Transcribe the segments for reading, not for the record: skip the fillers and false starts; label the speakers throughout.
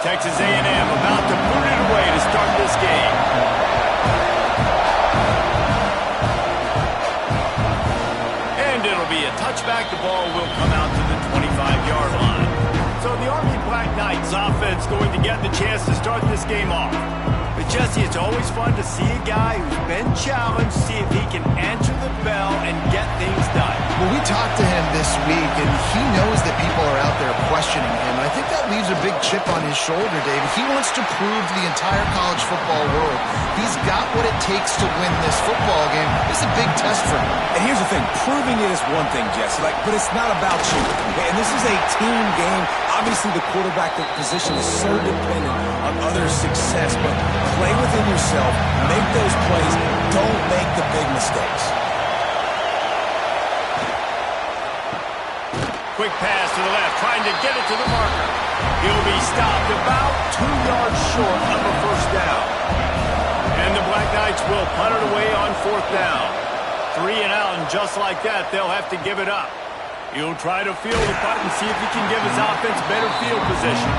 Speaker 1: Texas A&M about to boot it away to start this game. And it'll be a touchback. The ball will come out to the 25-yard line. So the Army Black Knights offense going to get the chance to start this game off. But Jesse, it's always fun to see a guy who's been challenged, see if he can answer the bell and get things done.
Speaker 2: Well, we talked to him this week, and he knows that people are out there questioning him. I think that leaves a big chip on his shoulder, David. He wants to prove to the entire college football world he's got what it takes to win this football game. This is a big test for him.
Speaker 3: And here's the thing. Proving it is one thing, Jesse, but it's not about you. And this is a team game. Obviously, the quarterback position is so dependent on others' success, but play within yourself, make those plays, don't make the big mistakes.
Speaker 1: Quick pass to the left, trying to get it to the marker. He'll be stopped about 2 yards short of a first down. And the Black Knights will punt it away on 4th down. 3 and out, and just like that, they'll have to give it up. He'll try to field the punt and see if he can give his offense better field position.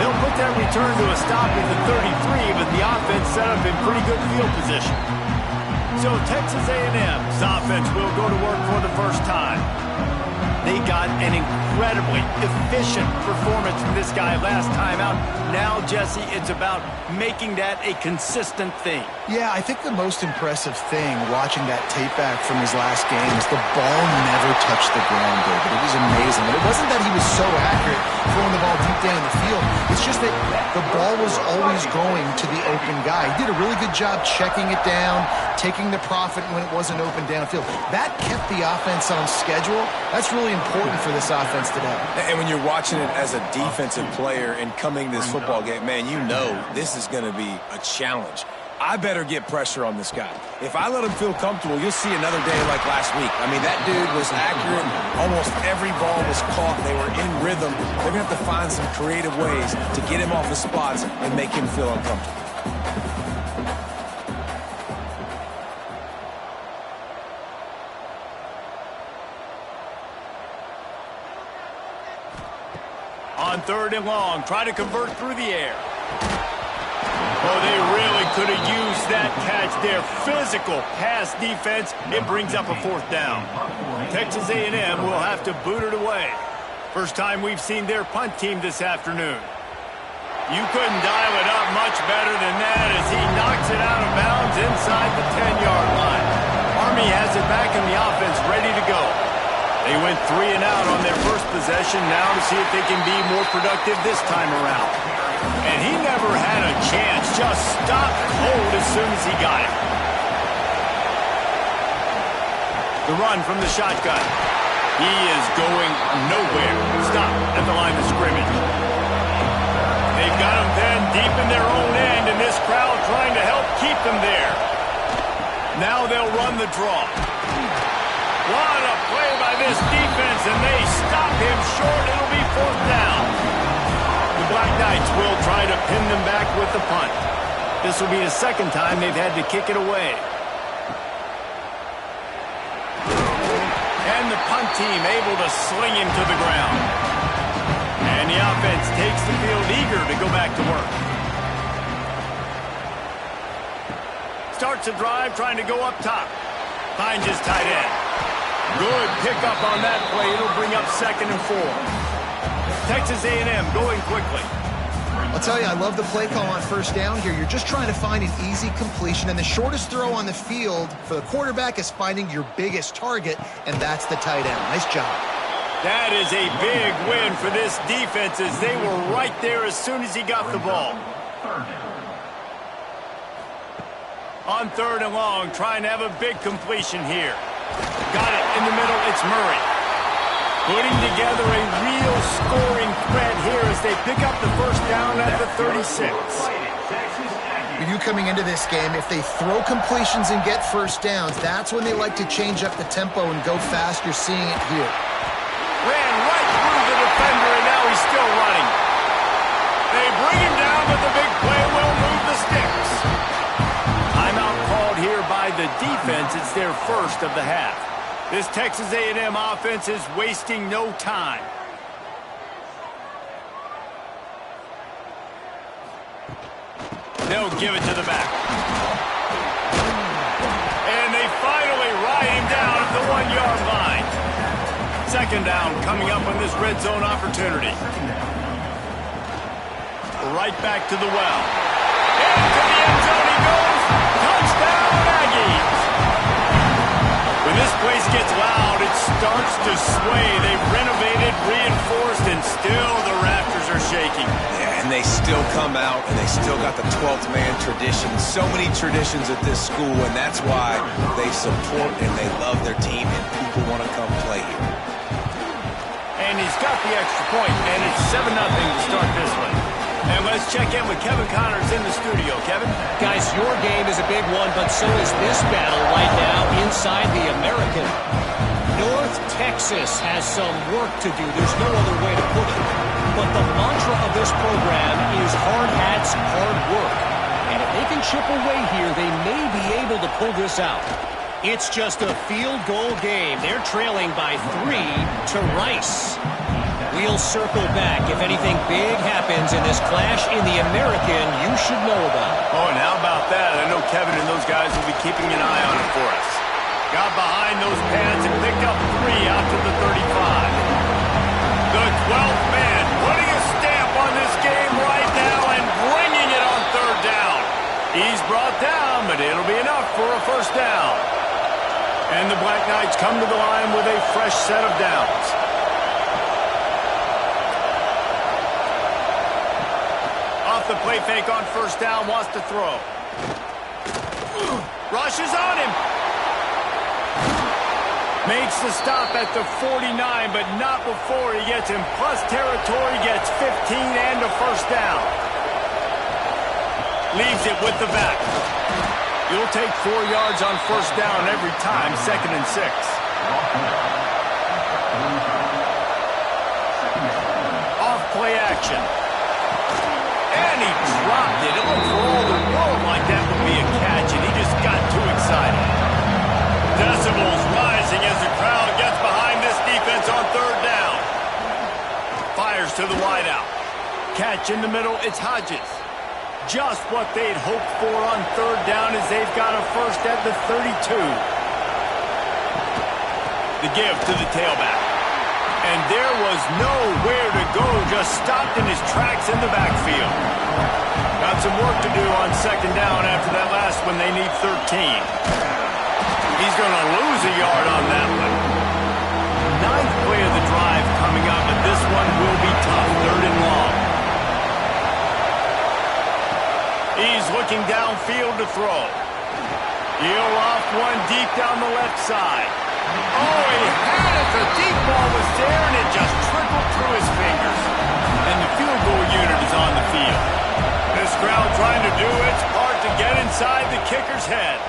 Speaker 1: They'll put that return to a stop at the 33, but the offense set up in pretty good field position. So Texas A&M's offense will go to work for the first time. They got an incredibly efficient performance from this guy last time out. Now, Jesse, it's about making that a consistent thing.
Speaker 2: Yeah, I think the most impressive thing watching that tape back from his last game is the ball never touched the ground, David. It was amazing. And it wasn't that he was so accurate throwing the ball deep down the field. It's just that the ball was always going to the open guy. He did a really good job checking it down, taking the profit when it wasn't open downfield. That kept the offense on schedule. That's really important for this offense today.
Speaker 3: And when you're watching it as a defensive player and coming to this football game, man, you know this is going to be a challenge. I better get pressure on this guy. If I let him feel comfortable, you'll see another day like last week. I mean, that dude was accurate. Almost every ball was caught. They were in rhythm. They're going to have to find some creative ways to get him off his spots and make him feel uncomfortable.
Speaker 1: On 3rd and long, try to convert through the air. Oh, they really could have used that catch there. Physical pass defense. It brings up a 4th down. Texas A&M will have to boot it away. First time we've seen their punt team this afternoon. You couldn't dial it up much better than that as he knocks it out of bounds inside the 10-yard line. Army has it back in the offense, ready to go. They went 3 and out on their first possession, now to see if they can be more productive this time around. And he never had a chance, just stopped cold as soon as he got it. The run from the shotgun. He is going nowhere. Stop at the line of scrimmage. They've got him then deep in their own end, and this crowd trying to help keep them there. Now they'll run the draw. What a play by this defense, and they stop him short. It'll be 4th down. The Black Knights will try to pin them back with the punt. This will be the second time they've had to kick it away. And the punt team able to sling him to the ground. And the offense takes the field eager to go back to work. Starts a drive trying to go up top. Finds his tight end. Good pickup on that play. It'll bring up 2nd and 4. Texas A&M going quickly.
Speaker 2: I'll tell you, I love the play call on 1st down here. You're just trying to find an easy completion, and the shortest throw on the field for the quarterback is finding your biggest target, and that's the tight end. Nice job.
Speaker 1: That is a big win for this defense as they were right there as soon as he got the ball. On 3rd and long, trying to have a big completion here. Got it in the middle, it's Murray. Putting together a real scoring threat here as they pick up the first down at the 36.
Speaker 2: You coming into this game, if they throw completions and get first downs, that's when they like to change up the tempo and go fast. You're seeing it here.
Speaker 1: Ran right through the defender, and now he's still running. They bring him down, but the big play will move the sticks. Timeout called here by the defense. It's their first of the half. This Texas A&M offense is wasting no time. They'll give it to the back. And they finally ride him down at the 1-yard line. Second down coming up on this red zone opportunity. Right back to the well. Into the end zone he goes. Touchdown, Aggies. When this place gets loud, it starts to sway. They've renovated, reinforced, and still the rafters are shaking.
Speaker 3: Yeah, and they still come out, and they still got the 12th man tradition. So many traditions at this school, and that's why they support and they love their team, and people want to come play here.
Speaker 1: And he's got the extra point, and it's 7-0 to start this one. And let's check in with Kevin Connors in the studio. Kevin?
Speaker 4: Guys, your game is a big one, but so is this battle right now inside the American. North Texas has some work to do. There's no other way to put it. But the mantra of this program is hard hats, hard work. And if they can chip away here, they may be able to pull this out. It's just a field goal game. They're trailing by 3 to Rice. We'll circle back. If anything big happens in this clash in the American, you should know about it.
Speaker 1: Oh, and how about that? I know Kevin and those guys will be keeping an eye on it for us. Got behind those pads and picked up 3 out to the 35. The 12th man putting a stamp on this game right now and bringing it on third down. He's brought down, but it'll be enough for a first down. And the Black Knights come to the line with a fresh set of downs. Off the play fake on first down, wants to throw. Rushes on him. Makes the stop at the 49, but not before he gets in plus territory, gets 15 and a first down. Leaves it with the back. You'll take 4 yards on first down every time, 2nd and 6. Off play action. And he dropped it. It looked for all the world like that would be a catch, and he just got too excited. Decibels rising as the crowd gets behind this defense on third down. Fires to the wideout. Catch in the middle, it's Hodges. Just what they'd hoped for on third down as they've got a first at the 32. The give to the tailback. And there was nowhere to go, just stopped in his tracks in the backfield. Got some work to do on second down after that last one. They need 13. He's going to lose a yard on that one. 9th play of the drive coming up, but this one will be tough. 3rd and long. He's looking downfield to throw. He'll off one deep down the left side. Oh, he had it. The deep ball was there, and it just trickled through his fingers. And the field goal unit is on the field. This crowd trying to do its part to get inside the kicker's head.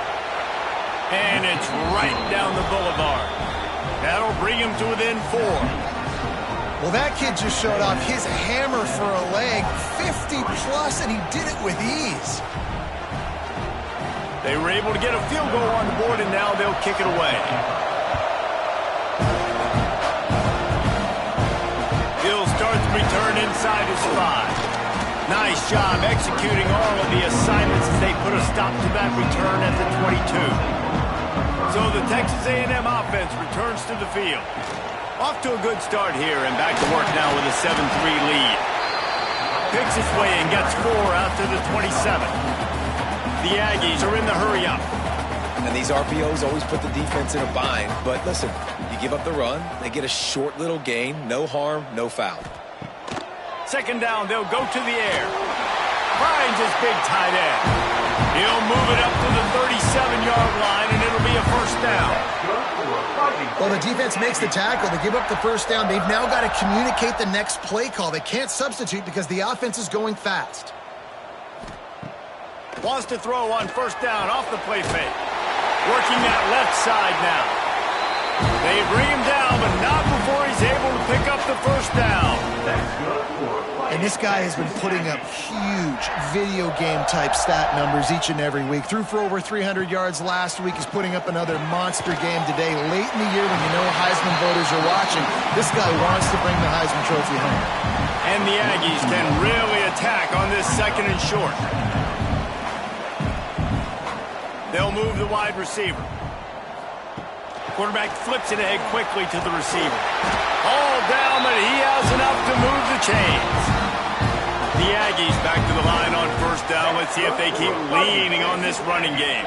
Speaker 1: And it's right down the boulevard. That'll bring him to within 4.
Speaker 2: Well, that kid just showed off his hammer for a leg, 50-plus, and he did it with ease.
Speaker 1: They were able to get a field goal on the board, and now they'll kick it away. He'll start the return inside his 5. Nice job executing all of the assignments as they put a stop to that return at the 22. So the Texas A&M offense returns to the field. Off to a good start here and back to work now with a 7-3 lead. Picks its way and gets 4 out to the 27. The Aggies are in the hurry-up.
Speaker 3: And these RPOs always put the defense in a bind. But listen, you give up the run, they get a short little gain, no harm, no foul.
Speaker 1: Second down, they'll go to the air. Finds his big tight end. He'll move it up to the 37-yard line, and it'll be a first down.
Speaker 2: Well, the defense makes the tackle. They give up the first down. They've now got to communicate the next play call. They can't substitute because the offense is going fast.
Speaker 1: Wants to throw on first down off the play fake. Working that left side now. They bring him down, but not before he's able to pick up the first down.
Speaker 2: And this guy has been putting up huge video game-type stat numbers each and every week. Threw for over 300 yards last week. He's putting up another monster game today. Late in the year when you know Heisman voters are watching, this guy wants to bring the Heisman Trophy home.
Speaker 1: And the Aggies can really attack on this 2nd and short. They'll move the wide receiver. Quarterback flips it ahead quickly to the receiver. All down, but he has enough to move the chains. The Aggies back to the line on first down. Let's see if they keep leaning on this running game.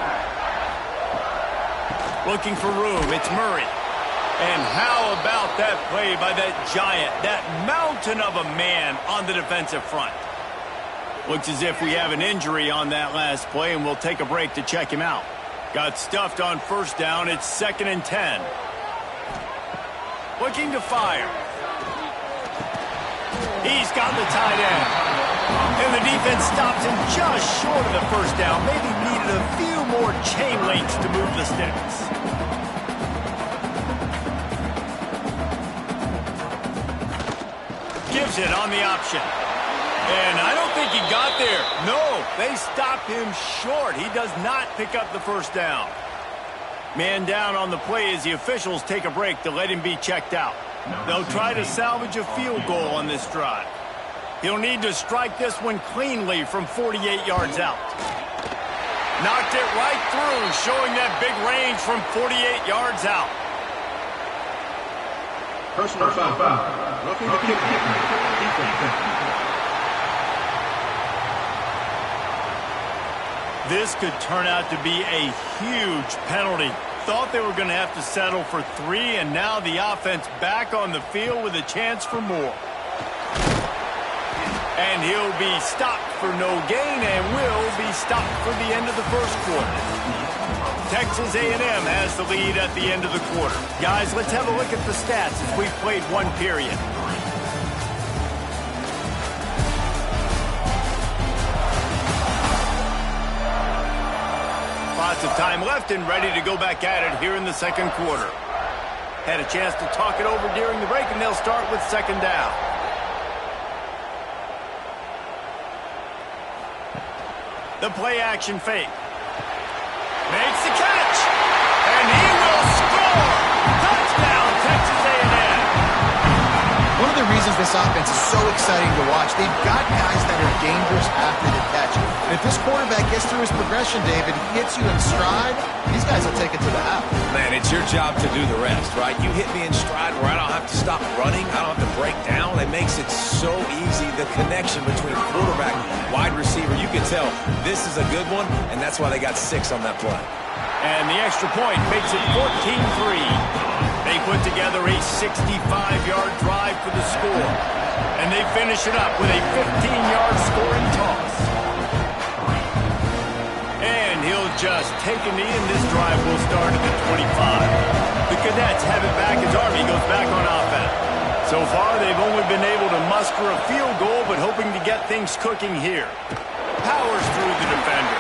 Speaker 1: Looking for room. It's Murray. And how about that play by that giant, that mountain of a man on the defensive front? Looks as if we have an injury on that last play, and we'll take a break to check him out. Got stuffed on first down. It's 2nd and 10. Looking to fire. He's got the tight end. And the defense stops him just short of the first down. Maybe needed a few more chain links to move the sticks. Gives it on the option. And I don't think he got there. No, they stopped him short. He does not pick up the first down. Man down on the play as the officials take a break to let him be checked out. They'll try to salvage a field goal on this drive. He'll need to strike this one cleanly from 48 yards out. Knocked it right through, showing that big range from 48 yards out.
Speaker 5: Personal foul. Roughing the kicker.
Speaker 1: This could turn out to be a huge penalty. Thought they were going to have to settle for 3, and now the offense back on the field with a chance for more. And he'll be stopped for no gain and will be stopped for the end of the first quarter. Texas A&M has the lead at the end of the quarter. Guys, let's have a look at the stats as we've played one period. Lots of time left and ready to go back at it here in the second quarter. Had a chance to talk it over during the break, and they'll start with 2nd down. The play action fake. Makes the catch. And he will score. Touchdown, Texas A&M.
Speaker 2: One of the reasons this offense is so exciting to watch, they've got guys that are dangerous after the catch. And if this quarterback gets through his progression, David, he hits you in stride, these guys will take it to the house.
Speaker 3: Man, it's your job to do the rest, right? You hit me in stride where I don't have to stop running. I don't have to break down. It makes it so easy. The connection between quarterback, wide receiver, you can tell this is a good one, and that's why they got 6 on that play.
Speaker 1: And the extra point makes it 14-3. They put together a 65-yard drive for the score. And they finish it up with a 15-yard scoring toss. And he'll just take a knee, and this drive will start at the 25. The Cadets have it back as Army goes back on offense. So far, they've only been able to muster a field goal, but hoping to get things cooking here. Powers through the defender.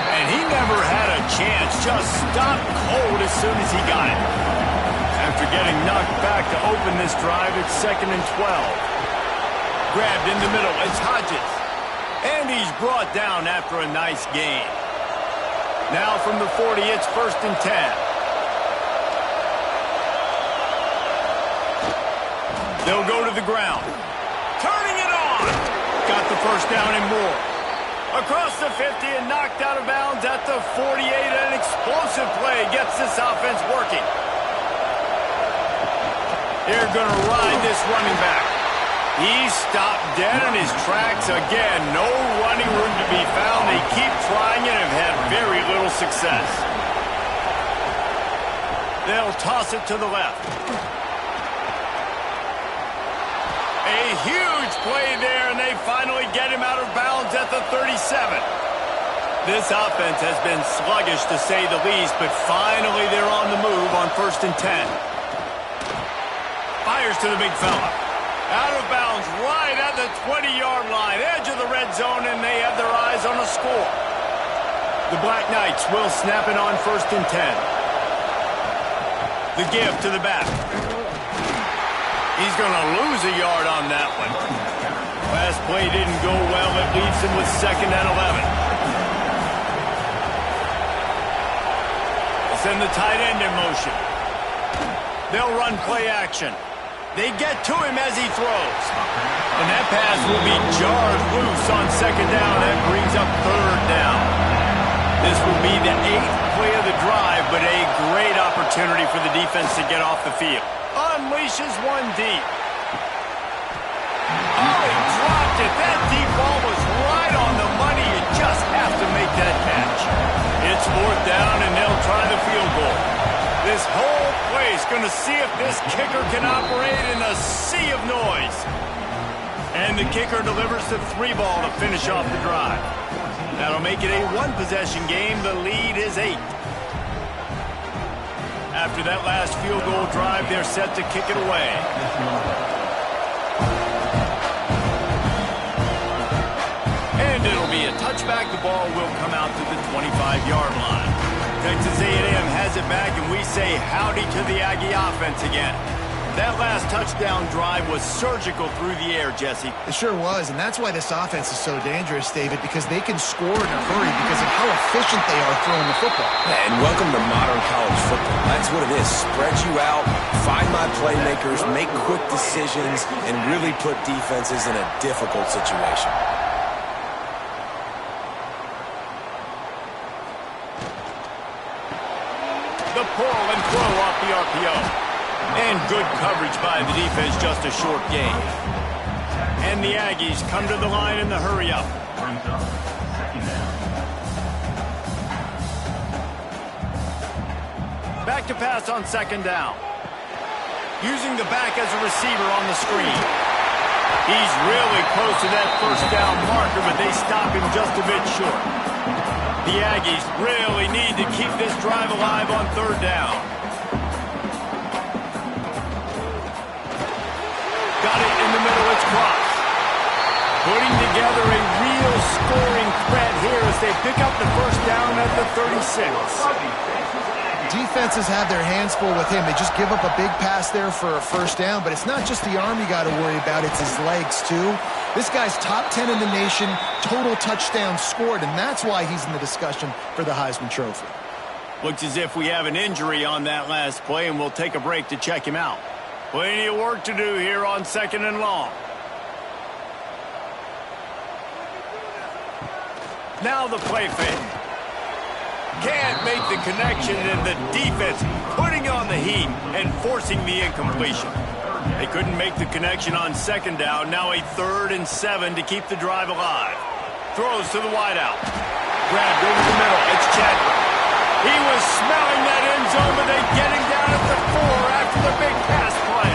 Speaker 1: And he never had a chance, just stopped cold as soon as he got it. After getting knocked back to open this drive, it's 2nd and 12. Grabbed in the middle, it's Hodges. And he's brought down after a nice gain. Now from the 40, it's 1st and 10. They'll go to the ground. Turning it on! Got the first down and more. Across the 50 and knocked out of bounds at the 48. An explosive play gets this offense working. They're going to ride this running back. He's stopped dead in his tracks again. No running room to be found. They keep trying it and have had very little success. They'll toss it to the left. A huge play there, and they finally get him out of bounds at the 37. This offense has been sluggish, to say the least, but finally they're on the move on 1st and 10. Fires to the big fella. Out of bounds right at the 20-yard line, edge of the red zone, and they have their eyes on a score. The Black Knights will snap it on 1st and 10. The give to the back. He's going to lose a yard on that one. Last play didn't go well. It leaves him with 2nd and 11. Send the tight end in motion. They'll run play action. They get to him as he throws. And that pass will be jarred loose on 2nd down. That brings up 3rd down. This will be the 8th play of the drive, but a great opportunity for the defense to get off the field. Unleashes one deep. Oh, he dropped it. That deep ball was right on the money. You just have to make that catch. It's 4th down, and they'll try the field goal. This whole play is going to see if this kicker can operate in a sea of noise. And the kicker delivers the 3 ball to finish off the drive. That'll make it a 1-possession game. The lead is 8. After that last field goal drive, they're set to kick it away. And it'll be a touchback. The ball will come out to the 25-yard line. Texas A&M has it back, and we say howdy to the Aggie offense again. That last touchdown drive was surgical through the air, Jesse.
Speaker 2: It sure was, and that's why this offense is so dangerous, David, because they can score in a hurry because of how efficient they are throwing the football.
Speaker 3: Yeah, and welcome to modern college football. That's what it is. Spread you out, find my playmakers, make quick decisions, and really put defenses in a difficult situation.
Speaker 1: The pull and throw off the RPO. And good coverage by the defense, just a short gain. And the Aggies come to the line in the hurry-up. Back to pass on 2nd down. Using the back as a receiver on the screen. He's really close to that 1st down marker, but they stop him just a bit short. The Aggies really need to keep this drive alive on 3rd down. Got it in the middle, it's crossed. Putting together a real scoring threat here as they pick up the 1st down at the 36.
Speaker 2: Defenses have their hands full with him. They just give up a big pass there for a 1st down, but it's not just the arm you got to worry about, it's his legs too. This guy's top 10 in the nation, total touchdowns scored, and that's why he's in the discussion for the Heisman Trophy.
Speaker 1: Looks as if we have an injury on that last play, and we'll take a break to check him out. Plenty of work to do here on 2nd and long. Now the play fake. Can't make the connection, and the defense putting on the heat and forcing the incompletion. They couldn't make the connection on 2nd down. Now a 3rd and 7 to keep the drive alive. Throws to the wideout. Grabbed over the middle. It's Chadwick. He was smelling that end zone, but they get him down at the 4 after the big pass play.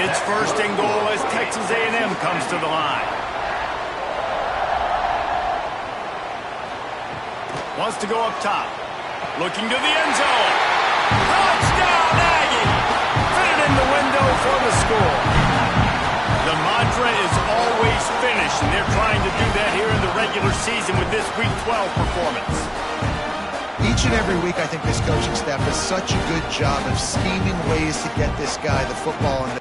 Speaker 1: It's 1st and goal as Texas A&M comes to the line. Wants to go up top. Looking to the end zone. Touchdown, Aggie! Fit it in the window for the score. The mantra is always finish, and they're trying to do that here in the regular season with this Week 12 performance.
Speaker 2: Each and every week, I think this coaching staff does such a good job of scheming ways to get this guy the football. And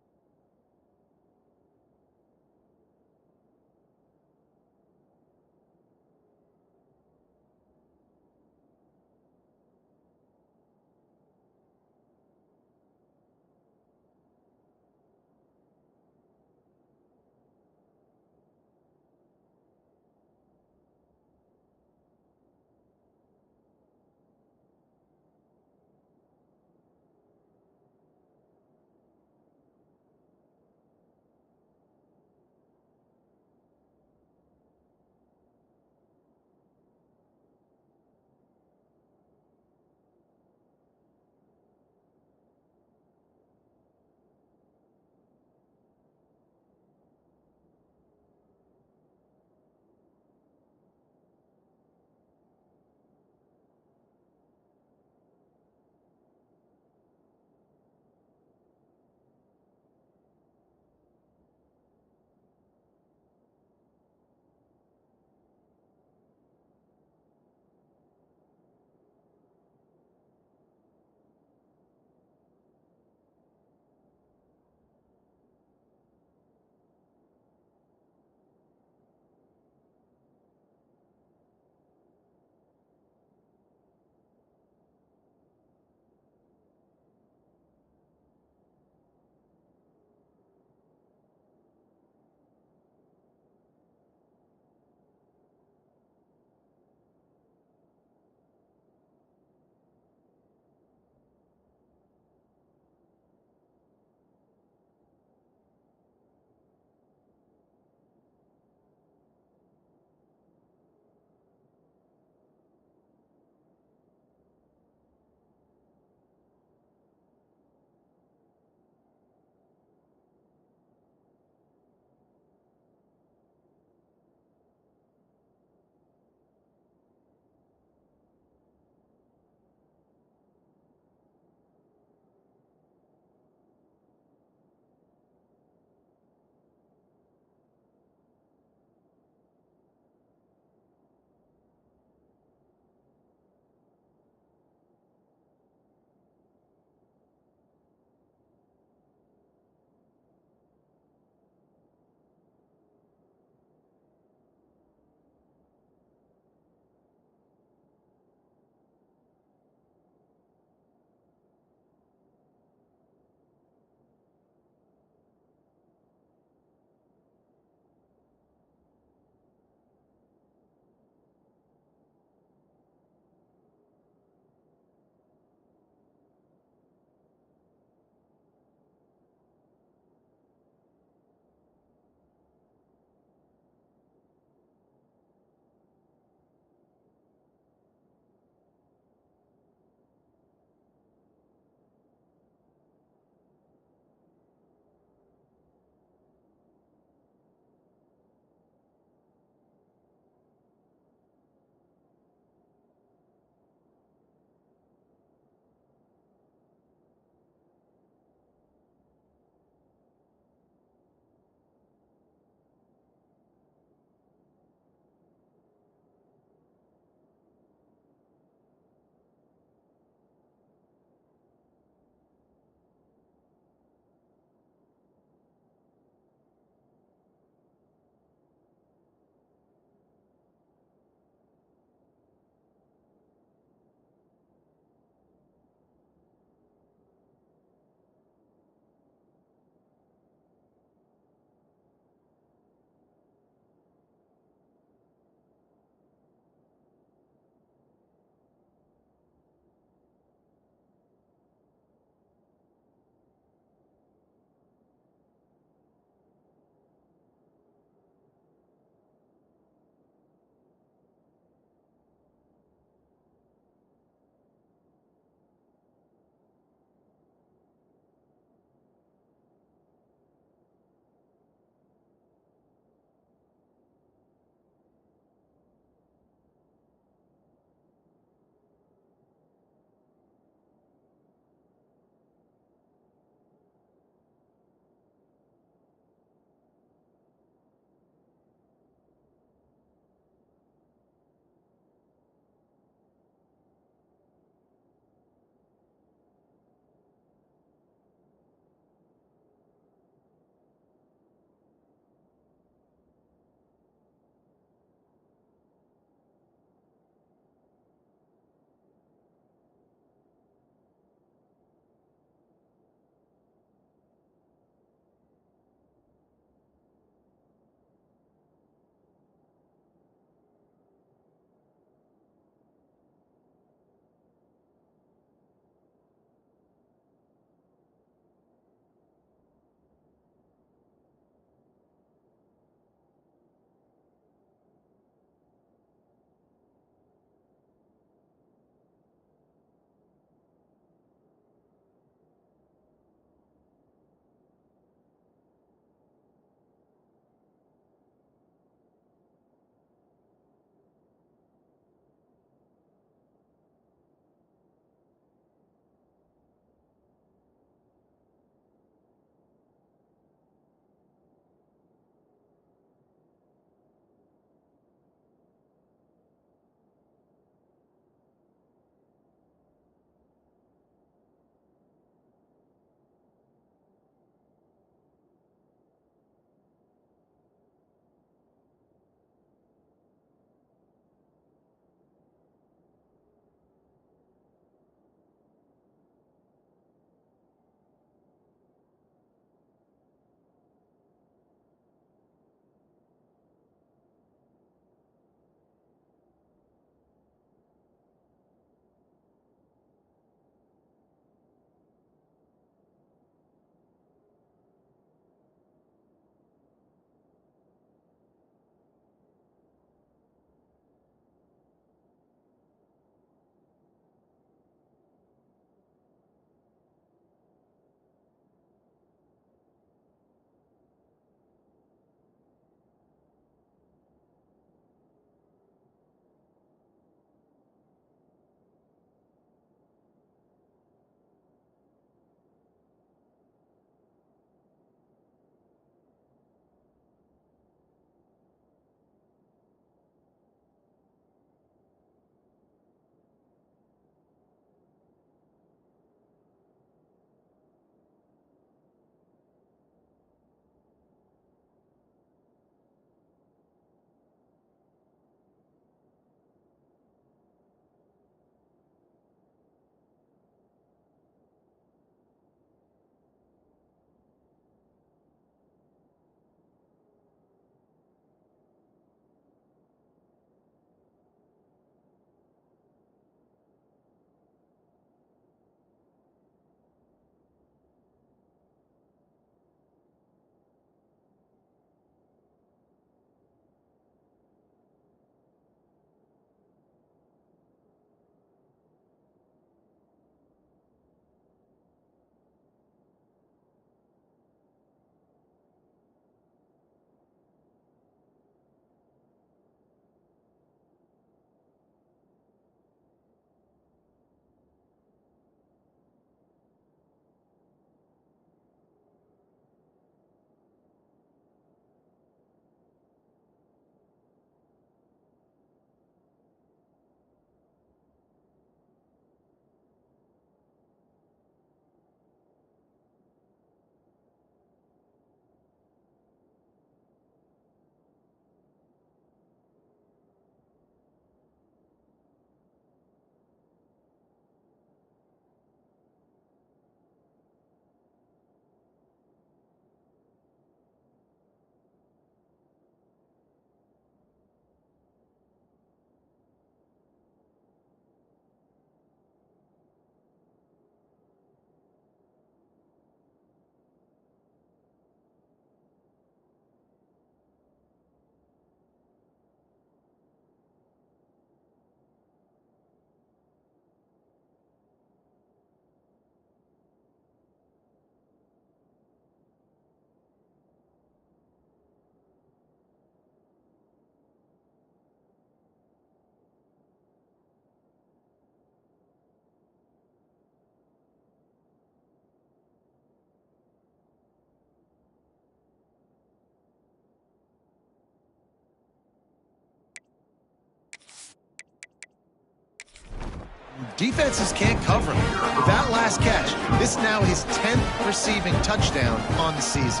Speaker 2: Defenses can't cover him. With that last catch, this is now his 10th receiving touchdown on the season.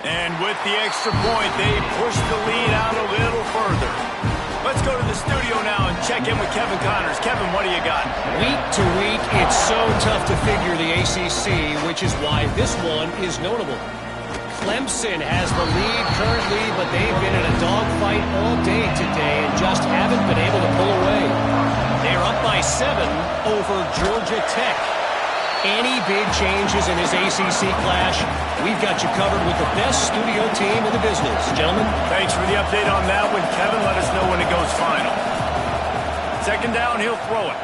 Speaker 1: And with the extra point, they push the lead out a little further. Let's go to the studio now and check in with Kevin Connors. Kevin, what do you got?
Speaker 4: Week to week, it's so tough to figure the ACC, which is why this one is notable. Clemson has the lead currently, but they've been in a dogfight all day today and just haven't been able to pull away. They're up by 7 over Georgia Tech. Any big changes in this ACC clash, we've got you covered with the best studio team in the business. Gentlemen.
Speaker 1: Thanks for the update on that one, Kevin. Let us know when it goes final. Second down, he'll throw it.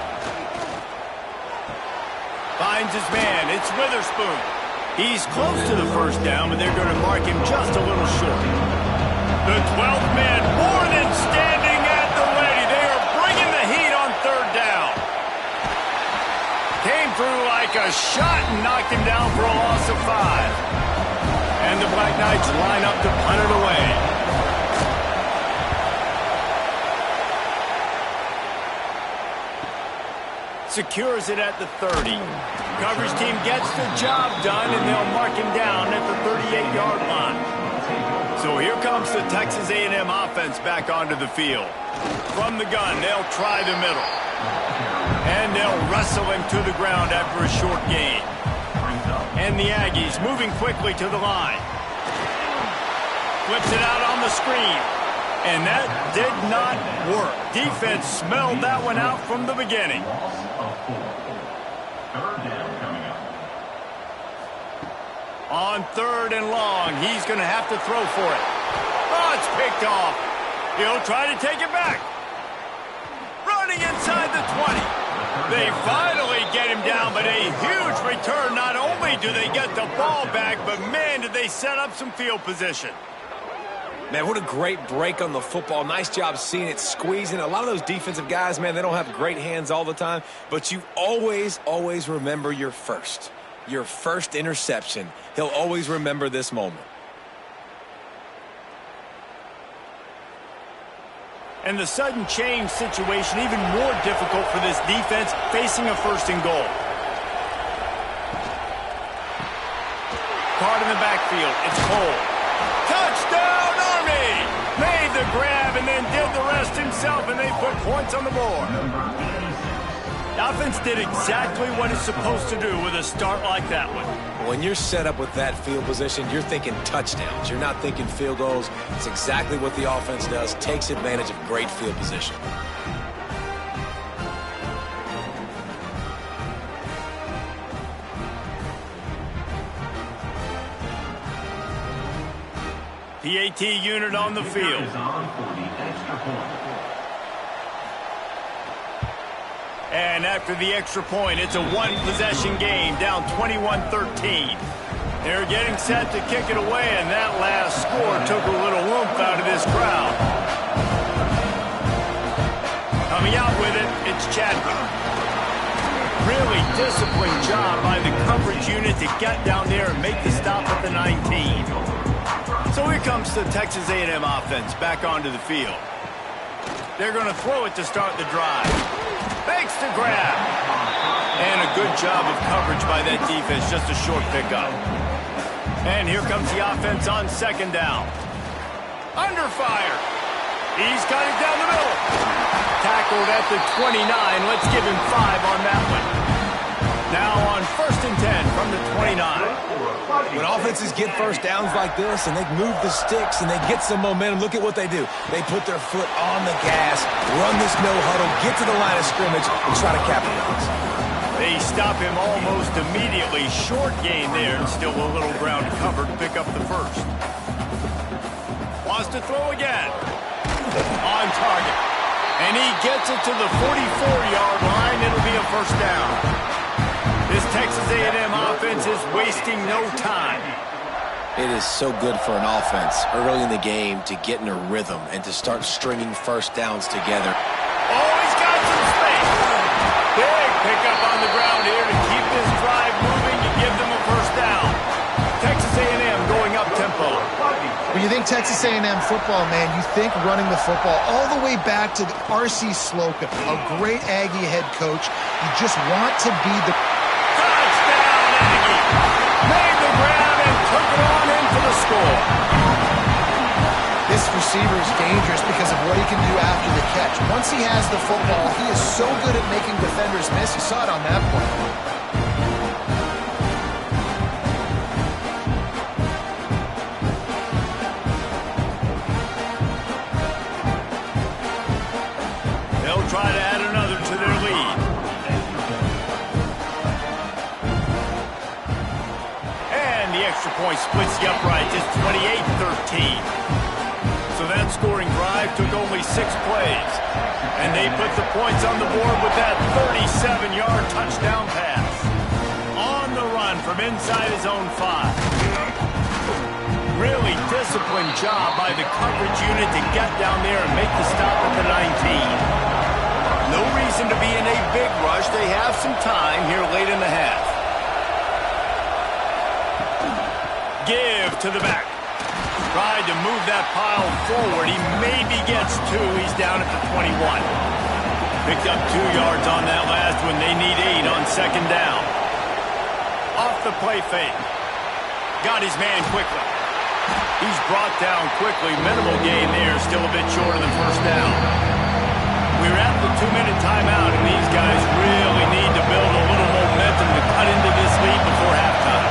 Speaker 1: Finds his man. It's Witherspoon. He's close to the first down, but they're going to mark him just a little short. The 12th man more than standing at the ready. They are bringing the heat on third down. Came through like a shot and knocked him down for a loss of 5. And the Black Knights line up to punt it away. Secures it at the 30. Coverage team gets the job done, and they'll mark him down at the 38-yard line. So here comes the Texas A&M offense back onto the field. From the gun, they'll try the middle. And they'll wrestle him to the ground after a short gain. And the Aggies moving quickly to the line. Flips it out on the screen. And that did not work. Defense smelled that one out from the beginning. On third and long, he's going to have to throw for it. Oh, it's picked off. He'll try to take it back. Running inside the 20. They finally get him down, but a huge return. Not only do they get the ball back, but man, did they set up some field position.
Speaker 3: Man, what a great break on the football. Nice job seeing it squeezing. A lot of those defensive guys, man, they don't have great hands all the time, but you always, always remember your first interception. He'll always remember this moment.
Speaker 1: And the sudden change situation even more difficult for this defense facing a first and goal. Caught in the backfield. It's Cole. Touchdown, Army! Made the grab and then did the rest himself, and they put points on the board. The offense did exactly what it's supposed to do with a start like that one.
Speaker 3: When you're set up with that field position, you're thinking touchdowns. You're not thinking field goals. It's exactly what the offense does, takes advantage of great field position.
Speaker 1: PAT unit on the field. And after the extra point, it's a one-possession game, down 21-13. They're getting set to kick it away, and that last score took a little oomph out of this crowd. Coming out with it, it's Chadwick. Really disciplined job by the coverage unit to get down there and make the stop at the 19. So here comes the Texas A&M offense back onto the field. They're going to throw it to start the drive. Fakes the grab. And a good job of coverage by that defense, just a short pickup. And here comes the offense on second down. Under fire. He's got it down the middle. Tackled at the 29. Let's give him 5 on that one. Now on first and 10 from the 29.
Speaker 3: When offenses get first downs like this and they move the sticks and they get some momentum, look at what they do. They put their foot on the gas, run this no huddle, get to the line of scrimmage, and try to capitalize.
Speaker 1: They stop him almost immediately. Short gain there, and still a little ground covered to pick up the first. Wants to throw again. On target. And he gets it to the 44-yard line. It'll be a first down. This Texas A&M offense is wasting no time.
Speaker 3: It is so good for an offense early in the game to get in a rhythm and to start stringing first downs together.
Speaker 1: Oh, he's got some space. Big pickup on the ground here to keep this drive moving and give them a first down. Texas A&M going up tempo.
Speaker 2: When you think playing Texas A&M football, man, you think running the football all the way back to R.C. Slocum, a great Aggie head coach. You just want to be the...
Speaker 1: Touchdown, Aggie! Made the grab and took it on in for the score.
Speaker 2: This receiver is dangerous because of what he can do after the catch. Once he has the football, he is so good at making defenders miss. You saw it on that play.
Speaker 1: Try to add another to their lead. And the extra point splits the uprights. It's 28-13. So that scoring drive took only 6 plays. And they put the points on the board with that 37-yard touchdown pass. On the run from inside his own 5. Really disciplined job by the coverage unit to get down there and make the stop at the 19. No reason to be in a big rush. They have some time here late in the half. Give to the back. Tried to move that pile forward. He maybe gets 2. He's down at the 21. Picked up 2 yards on that last one. They need 8 on second down. Off the play fake. Got his man quickly. He's brought down quickly. Minimal gain there. Still a bit short of the first down. We're at the 2-minute timeout, and these guys really need to build a little momentum to cut into this lead before halftime.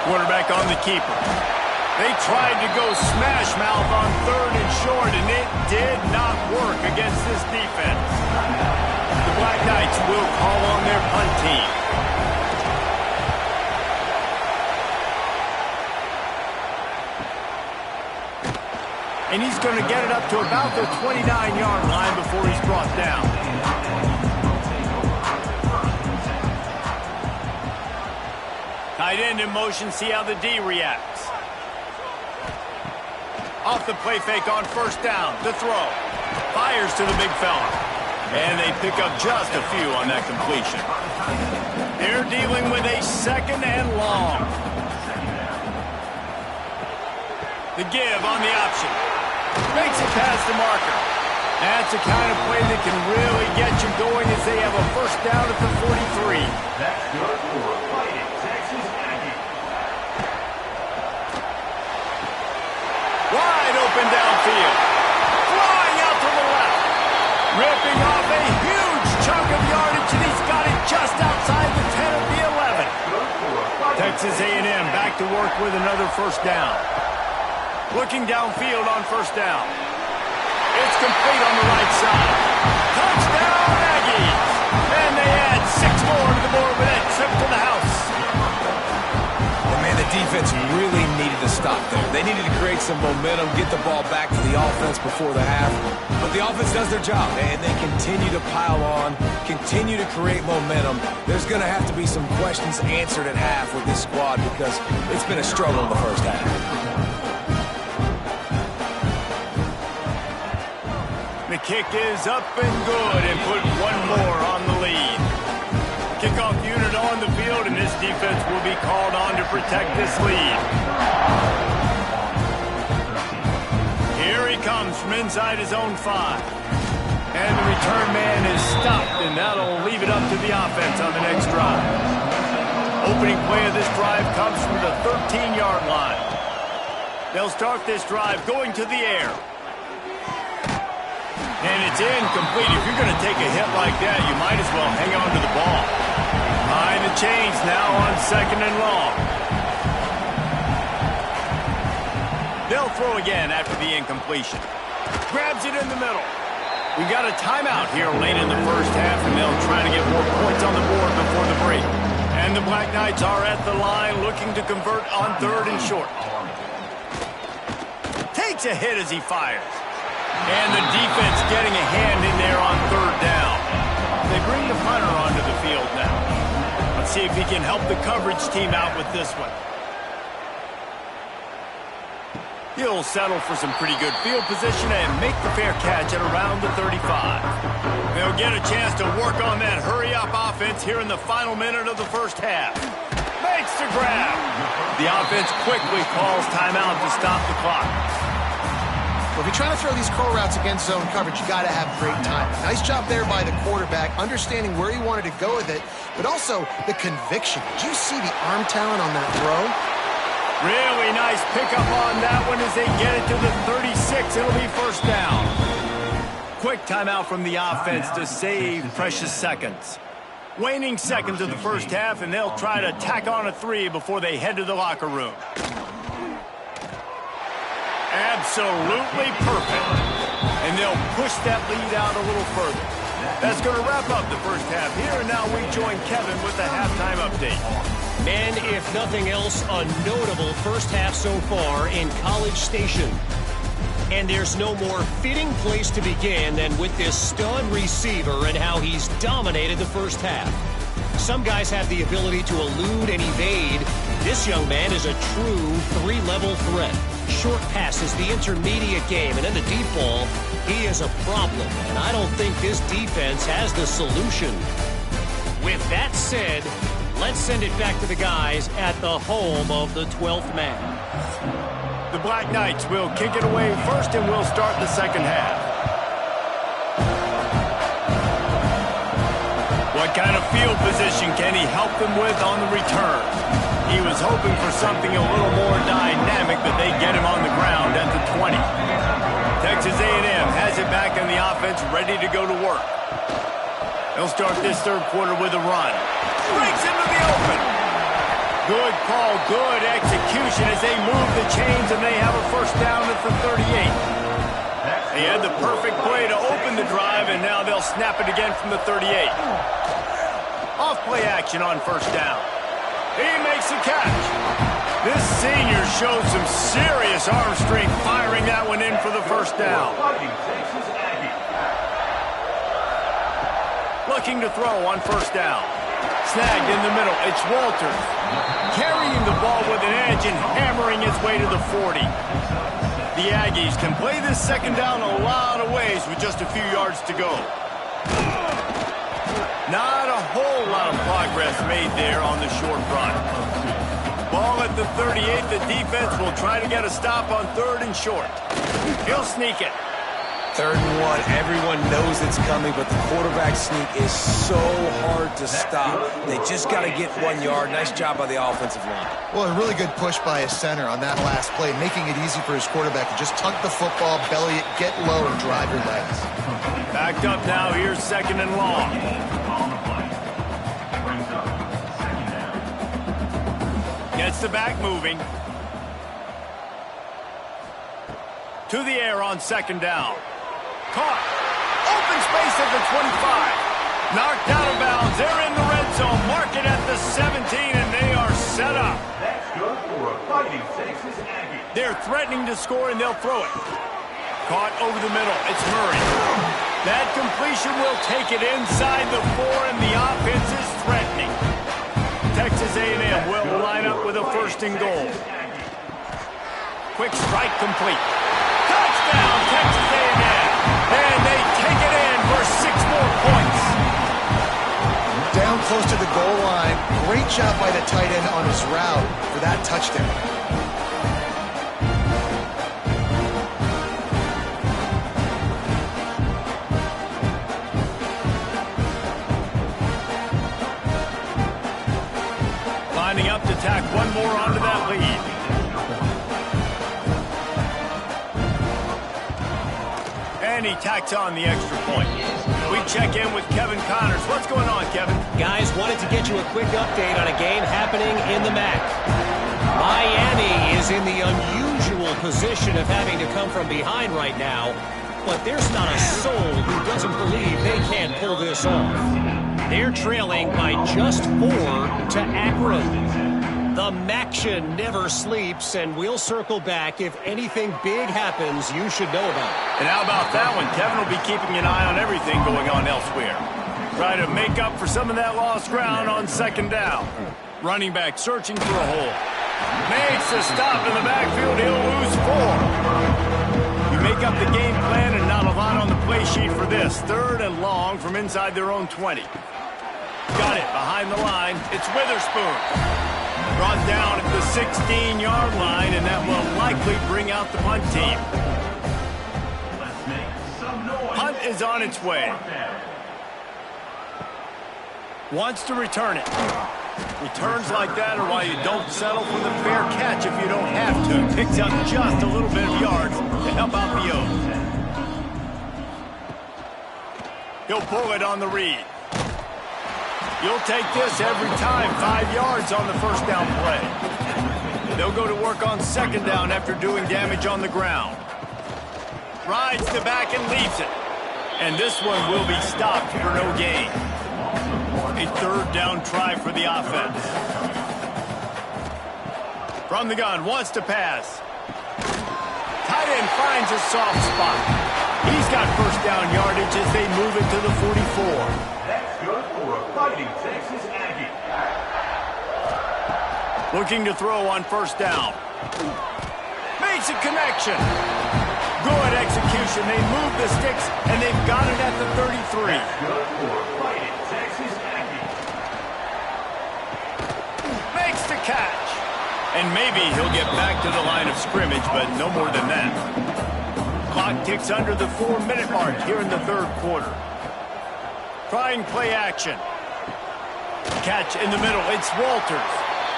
Speaker 1: Quarterback on the keeper. They tried to go smash mouth on 3rd and short, and it did not work against this defense. The Black Knights will call on their punt team. And he's going to get it up to about the 29-yard line before he's brought down. Tight end in motion, see how the D reacts. Off the play fake on first down, the throw. Fires to the big fella. And they pick up just a few on that completion. They're dealing with a 2nd and long. The give on the option. Makes it past the marker. That's the kind of play that can really get you going as they have a first down at the 43.
Speaker 5: That's good for Fighting Texas Aggie.
Speaker 1: Wide open downfield. Flying out to the left. Ripping off a huge chunk of yardage, and he's got it just outside the 10 of the 11. Texas A&M back to work with another first down. Looking downfield on first down. It's complete on the right side. Touchdown, Aggies! And they add 6 more to the board with that trip to the house.
Speaker 3: Oh, man, the defense really needed to stop there. They needed to create some momentum, get the ball back to the offense before the half. But the offense does their job, and they continue to pile on, continue to create momentum. There's going to have to be some questions answered at half with this squad because it's been a struggle in the first half.
Speaker 1: The kick is up and good and put 1 more on the lead. Kickoff unit on the field, and this defense will be called on to protect this lead. Here he comes from inside his own 5. And the return man is stopped, and that'll leave it up to the offense on the next drive. Opening play of this drive comes from the 13-yard line. They'll start this drive going to the air. And it's incomplete. If you're going to take a hit like that, you might as well hang on to the ball. Behind the chains now on 2nd and long. They'll throw again after the incompletion. Grabs it in the middle. We've got a timeout here late in the first half, and they'll try to get more points on the board before the break. And the Black Knights are at the line looking to convert on 3rd and short. Takes a hit as he fires. And the defense getting a hand in there on 3rd down. They bring the punter onto the field now. Let's see if he can help the coverage team out with this one. He'll settle for some pretty good field position and make the fair catch at around the 35. They'll get a chance to work on that hurry-up offense here in the final minute of the first half. Makes the grab. The offense quickly calls timeout to stop the clock.
Speaker 2: Well, if you're trying to throw these curl routes against zone coverage, you got to have great time. Nice job there by the quarterback, understanding where he wanted to go with it, but also the conviction. Did you see the arm talent on that throw?
Speaker 1: Really nice pickup on that one as they get it to the 36. It'll be first down. Quick timeout from the offense to save precious seconds. Waning seconds of the first half, and they'll try to tack on a 3 before they head to the locker room. Absolutely perfect. And they'll push that lead out a little further. That's going to wrap up the first half here, and now we join Kevin with the halftime update.
Speaker 4: Man, if nothing else, a notable first half so far in College Station. And there's no more fitting place to begin than with this stud receiver and how he's dominated the first half. Some guys have the ability to elude and evade. This young man is a true three-level threat. Short passes, the intermediate game, and then the deep ball, he is a problem. And I don't think this defense has the solution. With that said, let's send it back to the guys at the home of the 12th man.
Speaker 1: The Black Knights will kick it away first, and we'll start the second half. What kind of field position can he help them with on the return? He was hoping for something a little more dynamic, but they get him on the ground at the 20. Texas A&M has it back in the offense, ready to go to work. They'll start this third quarter with a run. Breaks into the open. Good call, good execution as they move the chains, and they have a first down at the 38. They had the perfect play to open the drive, and now they'll snap it again from the 38. Off play action on first down. He makes the catch. This senior showed some serious arm strength firing that one in for the first down. Looking to throw on first down. Snagged in the middle. It's Walters. Carrying the ball with an edge and hammering his way to the 40. The Aggies can play this second down a lot of ways with just a few yards to go. Not a whole lot of progress made there on the short run. Ball at the 38. The defense will try to get a stop on third and short. He'll sneak it.
Speaker 3: 3rd and 1, everyone knows it's coming, but the quarterback sneak is so hard to stop. They just got to get 1 yard. Nice job by the offensive line.
Speaker 2: Well, a really good push by his center on that last play, making it easy for his quarterback to just tuck the football, belly it, get low, and drive your legs.
Speaker 1: Backed up now. Here's second and long. Gets the back moving. To the air on second down. Caught. Open space at the 25. Knocked out of bounds. They're in the red zone. Mark it at the 17, and they are set up.
Speaker 5: That's good for a Fighting Texas Aggie.
Speaker 1: They're threatening to score, and they'll throw it. Caught over the middle. It's Murray. That completion will take it inside the 4, and the offense is threatening. Texas A&M will line up with a first and goal. Quick strike complete. Touchdown, Texas A&M. And they take it in for 6 more points.
Speaker 2: Down close to the goal line. Great job by the tight end on his route for that touchdown.
Speaker 1: Lining up to tack one more onto that lead. And he tacks on the extra point. We check in with Kevin Connors. What's going on, Kevin?
Speaker 4: Guys, wanted to get you a quick update on a game happening in the MAC. Miami is in the unusual position of having to come from behind right now, but there's not a soul who doesn't believe they can't pull this off. They're trailing by just 4 to Akron. The Maction never sleeps, and we'll circle back. If anything big happens, you should know about it.
Speaker 1: And how about that one? Kevin will be keeping an eye on everything going on elsewhere. Try to make up for some of that lost ground on second down. Running back searching for a hole. Makes a stop in the backfield. He'll lose 4. You make up the game plan and not a lot on the play sheet for this. 3rd and long from inside their own 20. Got it behind the line. It's Witherspoon. Brought down at the 16-yard line, and that will likely bring out the punt team.
Speaker 5: Let's make some noise.
Speaker 1: Punt is on its way. Wants to return it. Returns like that are why you don't settle for the fair catch if you don't have to. Picks up just a little bit of yards to help out the O's. He'll pull it on the read. You'll take this every time. 5 yards on the first down play. They'll go to work on second down after doing damage on the ground. Rides the back and leaves it. And this one will be stopped for no gain. A third down try for the offense. From the gun, wants to pass. Tight end finds a soft spot. He's got first down yardage as they move it to the 44.
Speaker 5: That's good for a fighting Texas Aggie.
Speaker 1: Looking to throw on first down. Makes a connection. Good execution. They move the sticks, and they've got it at the 33.
Speaker 5: That's good for a fighting Texas Aggie.
Speaker 1: Makes the catch. And maybe he'll get back to the line of scrimmage, but no more than that. Clock ticks under the 4-minute mark here in the third quarter. Trying play action. Catch in the middle. It's Walters.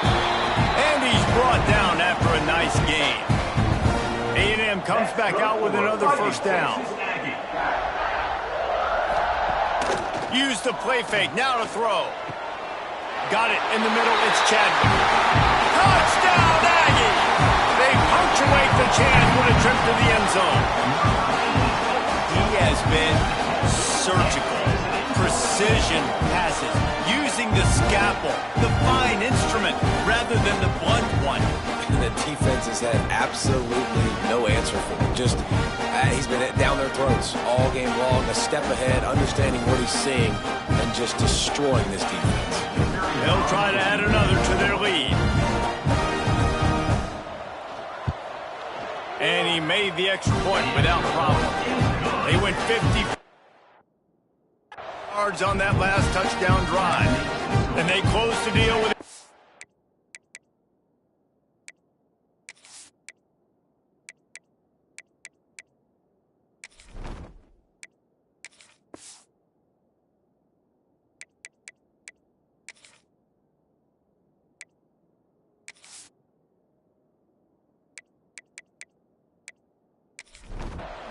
Speaker 1: And he's brought down after a nice gain. A&M comes back out with another first down. Use the play fake. Now to throw. Got it in the middle. It's Chadwick. Touchdown, Aggie! They punctuate the chance with a trip to the end zone. He has been surgical. Precision passes. Using the scalpel, the fine instrument, rather than the blunt one.
Speaker 3: And the defense has had absolutely no answer for him. Just, he's been down their throats all game long, a step ahead, understanding what he's seeing, and just destroying this defense.
Speaker 1: They'll try to add another to their lead. And he made the extra point without problem. They went 50 yards on that last touchdown drive. And they close the deal with it.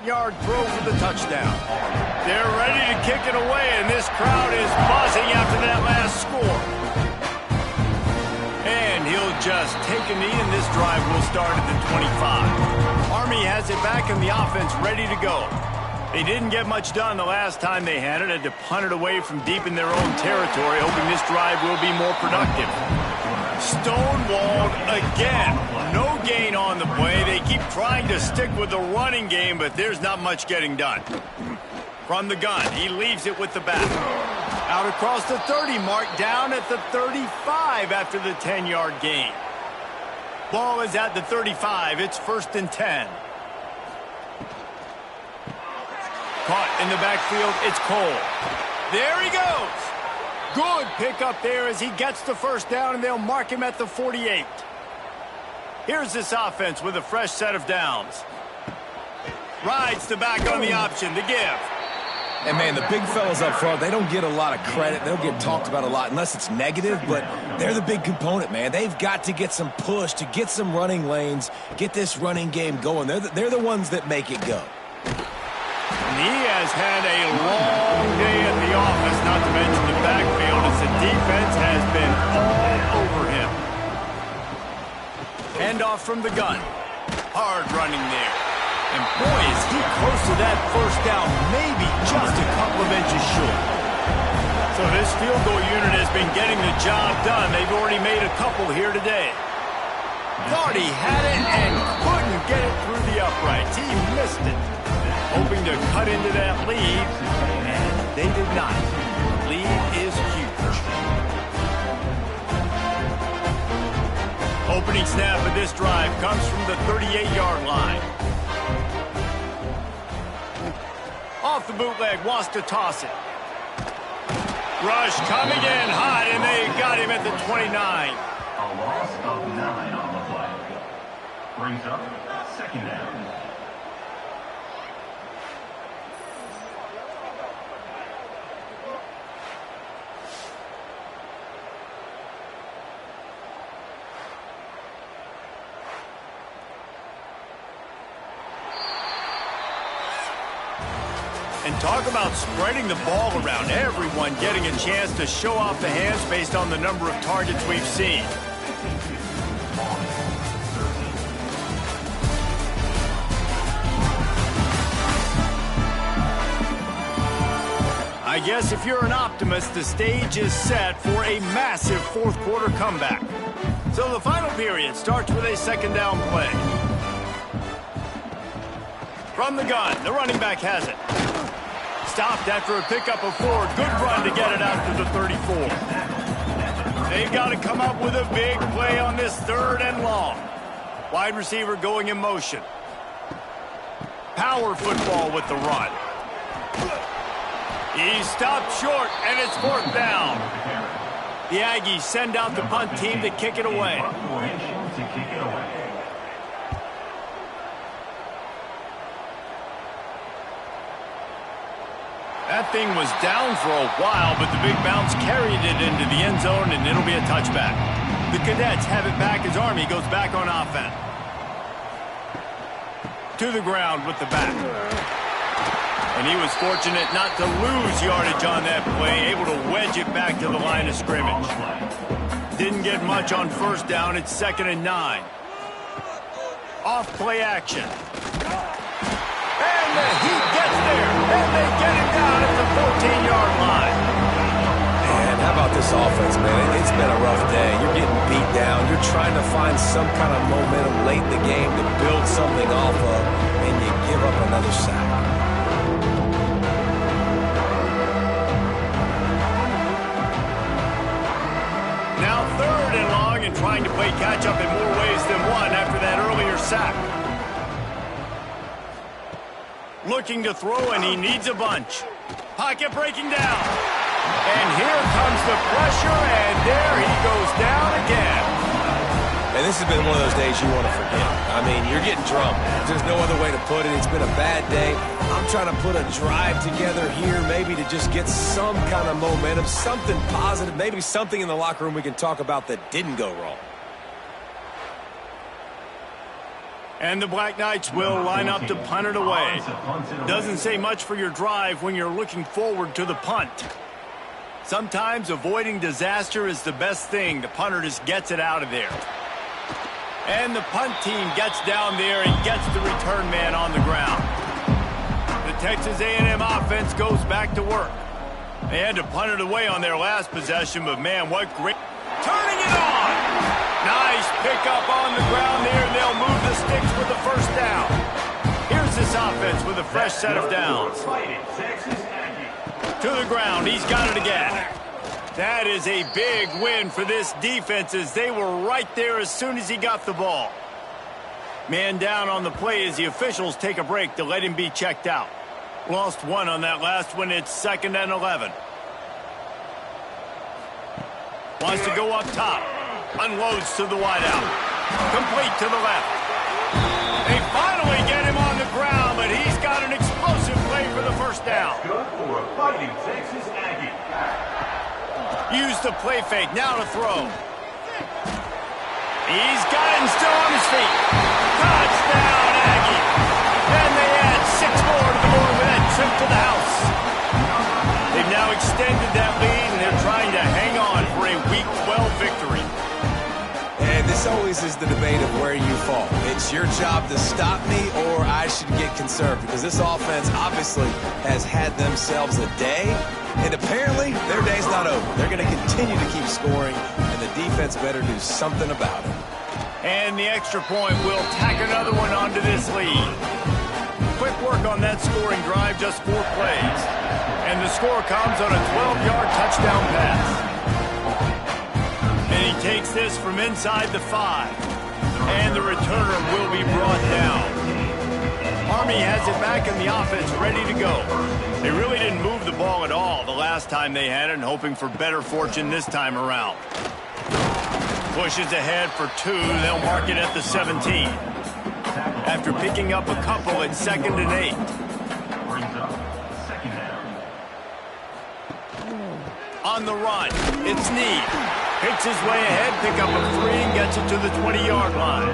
Speaker 1: Yard throw for the touchdown. They're ready to kick it away, and this crowd is buzzing after that last score. And he'll just take a knee, and this drive will start at the 25. Army has it back, and the offense ready to go. They didn't get much done the last time they had it. Had to punt it away from deep in their own territory, hoping this drive will be more productive. Stonewalled again. No gain on the play. They keep trying to stick with the running game, but there's not much getting done. From the gun, he leaves it with the back. Out across the 30 mark, down at the 35 after the 10-yard gain. Ball is at the 35. It's 1st and 10. Caught in the backfield. It's Cole. There he goes. Good pickup there as he gets the first down, and they'll mark him at the 48. Here's this offense with a fresh set of downs. Rides the back on the option to give.
Speaker 3: And, man, the big fellas up front, they don't get a lot of credit. They'll get talked about a lot unless it's negative, but they're the big component, man. They've got to get some push, to get some running lanes, get this running game going. They're the ones that make it go.
Speaker 1: And he has had a long day at the office, not to mention the backfield, as the defense has been all over him. Handoff from the gun. Hard running there. And boy, is he close to that first down, maybe just a couple of inches short. So this field goal unit has been getting the job done. They've already made a couple here today. Thought he had it and couldn't get it through the uprights. He missed it. Hoping to cut into that lead, and they did not. Lead is huge. Opening snap of this drive comes from the 38-yard line. Off the bootleg, wants to toss it. Rush coming in hot, and they got him at the 29.
Speaker 5: loss of 9 on the play. Brings up second down.
Speaker 1: And talk about spreading the ball around. Everyone getting a chance to show off the hands based on the number of targets we've seen. I guess if you're an optimist, the stage is set for a massive fourth quarter comeback. So the final period starts with a second down play. From the gun, the running back has it. Stopped after a pickup of 4. Good run to get it out to the 34. They've got to come up with a big play on this 3rd and long. Wide receiver going in motion. Power football with the run. He's stopped short, and it's 4th down. The Aggies send out the punt team to kick it away. That thing was down for a while, but the big bounce carried it into the end zone, and it'll be a touchback. The Cadets have it back as Army goes back on offense. To the ground with the back. And he was fortunate not to lose yardage on that play, able to wedge it back to the line of scrimmage. Didn't get much on 1st down. It's 2nd and 9. Off play action. And the Heat gets there, and they get it down at the 14-yard line.
Speaker 3: Man, how about this offense, man? It's been a rough day. You're getting beat down. You're trying to find some kind of momentum late in the game to build something off of, and you give up another sack.
Speaker 1: Now 3rd and long, and trying to play catch-up in more ways than one after that earlier sack. Looking to throw, and he needs a bunch. Pocket breaking down. And here comes the pressure, and there he goes down again.
Speaker 3: And this has been one of those days you want to forget. I mean, you're getting drunk. There's no other way to put it. It's been a bad day. I'm trying to put a drive together here, maybe to just get some kind of momentum, something positive, maybe something in the locker room we can talk about that didn't go wrong.
Speaker 1: And the Black Knights will line up to punt it away. Doesn't say much for your drive when you're looking forward to the punt. Sometimes avoiding disaster is the best thing. The punter just gets it out of there. And the punt team gets down there and gets the return man on the ground. The Texas A&M offense goes back to work. They had to punt it away on their last possession, but man, what great... Turning it on! Nice pickup on the ground there, and they'll move the sticks with the 1st down. Here's this offense with a fresh set of downs. To the ground, he's got it again. That is a big win for this defense as they were right there as soon as he got the ball. Man down on the play as the officials take a break to let him be checked out. Lost 1 on that last one. It's 2nd and 11. Wants to go up top. Unloads to the wideout. Complete to the left. They finally get him on the ground, but he's got an explosive play for the 1st down.
Speaker 5: Good for a fighting Texas Aggie.
Speaker 1: Use the play fake. Now to throw. He's got it and still on his feet. Touchdown, Aggie. Then they add 6 more to the board with that trip to the house. They've now extended that lead, and they're trying to hang on for a Week 12 victory.
Speaker 3: And this always is the debate of where you fall. It's your job to stop me, or I should get conserved, because this offense obviously has had themselves a day, and apparently their day's not over. They're going to continue to keep scoring, and the defense better do something about it.
Speaker 1: And the extra point will tack another one onto this lead. Quick work on that scoring drive, just 4 plays. And the score comes on a 12-yard touchdown pass. And he takes this from inside the 5. And the returner will be brought down. Army has it back in the offense, ready to go. They really didn't move the ball at all the last time they had it, and hoping for better fortune this time around. Pushes ahead for 2. They'll mark it at the 17. After picking up a couple at 2nd and 8.
Speaker 5: Brings up second down.
Speaker 1: On the run, it's Need. Picks his way ahead, pick up a 3, and gets it to the 20-yard line.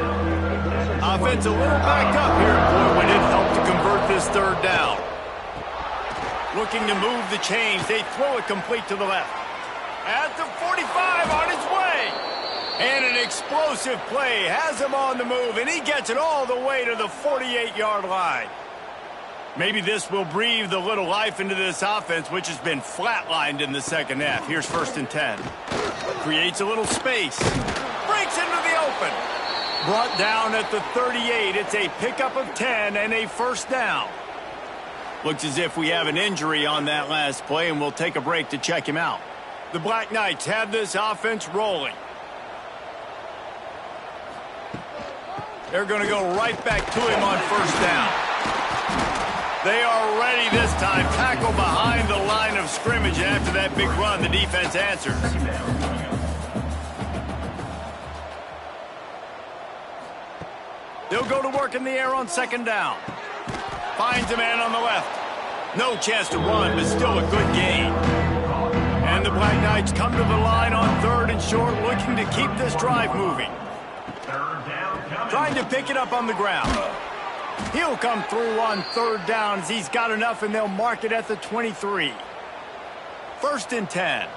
Speaker 1: Offense a little backed up here. Boy, would it help to convert this 3rd down. Looking to move the chains. They throw it complete to the left. At the 45, on his way. And an explosive play. Has him on the move, and he gets it all the way to the 48-yard line. Maybe this will breathe a little life into this offense, which has been flatlined in the second half. Here's 1st and 10. Creates a little space. Breaks into the open. Brought down at the 38. It's a pickup of 10 and a 1st down. Looks as if we have an injury on that last play, and we'll take a break to check him out. The Black Knights have this offense rolling. They're going to go right back to him on 1st down. They are ready this time. Tackle behind the line of scrimmage, and after that big run, the defense answers. They'll go to work in the air on 2nd down. Finds a man on the left. No chance to run, but still a good gain. And the Black Knights come to the line on 3rd and short, looking to keep this drive moving. Trying to pick it up on the ground. He'll come through on 3rd down as he's got enough, and they'll mark it at the 23. 1st and 10.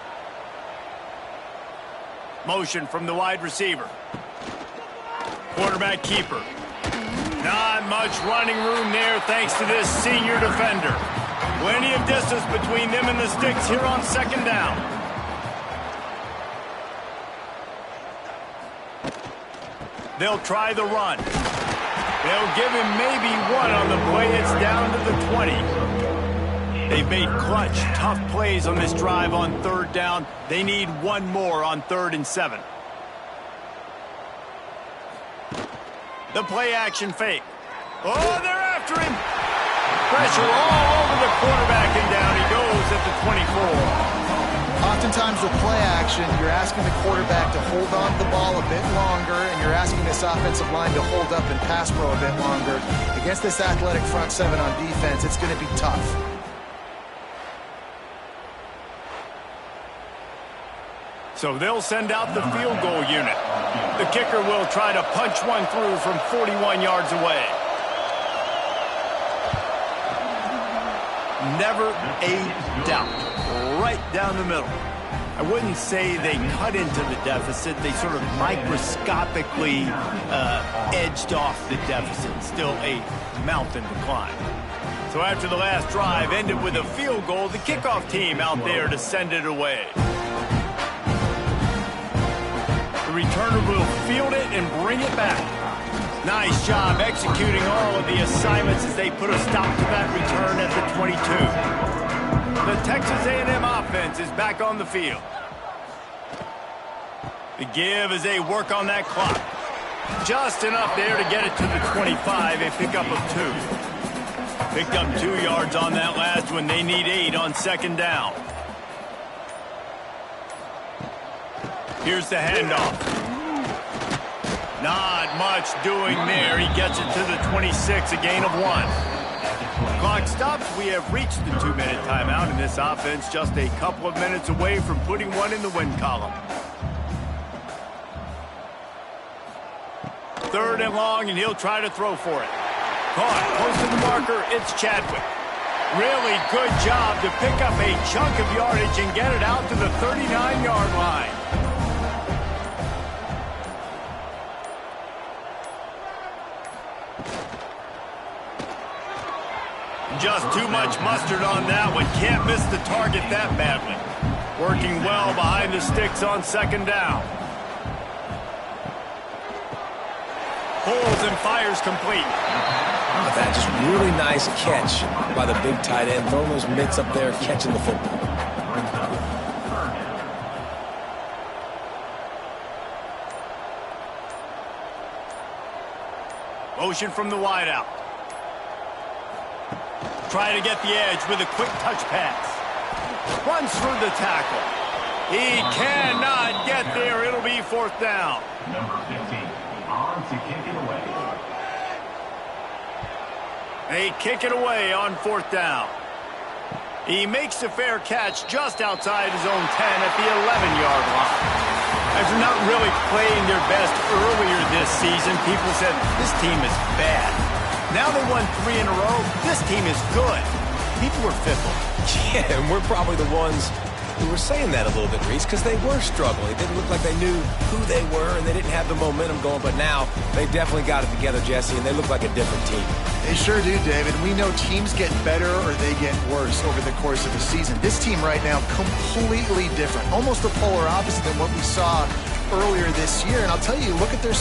Speaker 1: Motion from the wide receiver. Quarterback keeper. Not much running room there thanks to this senior defender. Plenty of distance between them and the sticks here on 2nd down. They'll try the run. They'll give him maybe 1 on the play. It's down to the 20. They've made clutch, tough plays on this drive on 3rd down. They need 1 more on 3rd and 7. The play action fake. Oh, they're after him. Pressure all over the quarterback, and down he goes at the 24.
Speaker 2: Oftentimes with play action, you're asking the quarterback to hold on to the ball a bit longer, and you're asking this offensive line to hold up and pass pro a bit longer. Against this athletic front 7 on defense, it's going to be tough.
Speaker 1: So they'll send out the field goal unit. The kicker will try to punch one through from 41 yards away. Never a doubt. Right down the middle. I wouldn't say they cut into the deficit. They sort of microscopically edged off the deficit. Still a mountain to climb. So after the last drive ended with a field goal, the kickoff team out there to send it away. The returner will field it and bring it back. Nice job executing all of the assignments as they put a stop to that return at the 22. The Texas A&M offense is back on the field. The give as they work on that clock. Just enough there to get it to the 25, a pickup of 2. Picked up 2 yards on that last one. They need 8 on 2nd down. Here's the handoff. Not much doing there. He gets it to the 26, a gain of 1. Clock stops. We have reached the 2-minute timeout, and this offense just a couple of minutes away from putting one in the win column. 3rd and long, and he'll try to throw for it. Caught close to the marker. It's Chadwick. Really good job to pick up a chunk of yardage and get it out to the 39-yard line. Just too much mustard on that one. Can't miss the target that badly. Working well behind the sticks on 2nd down. Pulls and fires complete.
Speaker 3: That just really nice catch by the big tight end. Throwing those mitts up there, catching the football.
Speaker 1: Motion from the wideout. Try to get the edge with a quick touch pass. Runs through the tackle. He cannot get there. It'll be fourth down.
Speaker 5: Number 15, on to kick it away.
Speaker 1: They kick it away on fourth down. He makes a fair catch just outside his own 10 at the 11-yard line. After not really playing their best earlier this season, people said this team is bad. Now they won 3 in a row. This team is good. People were fickle.
Speaker 3: Yeah, and we're probably the ones who were saying that a little bit, Reese, because they were struggling. It didn't look like they knew who they were, and they didn't have the momentum going. But now they definitely got it together, Jesse, and they look like a different team.
Speaker 2: They sure do, David. We know teams get better or they get worse over the course of the season. This team right now, completely different. Almost the polar opposite than what we saw earlier this year. And I'll tell you, look at their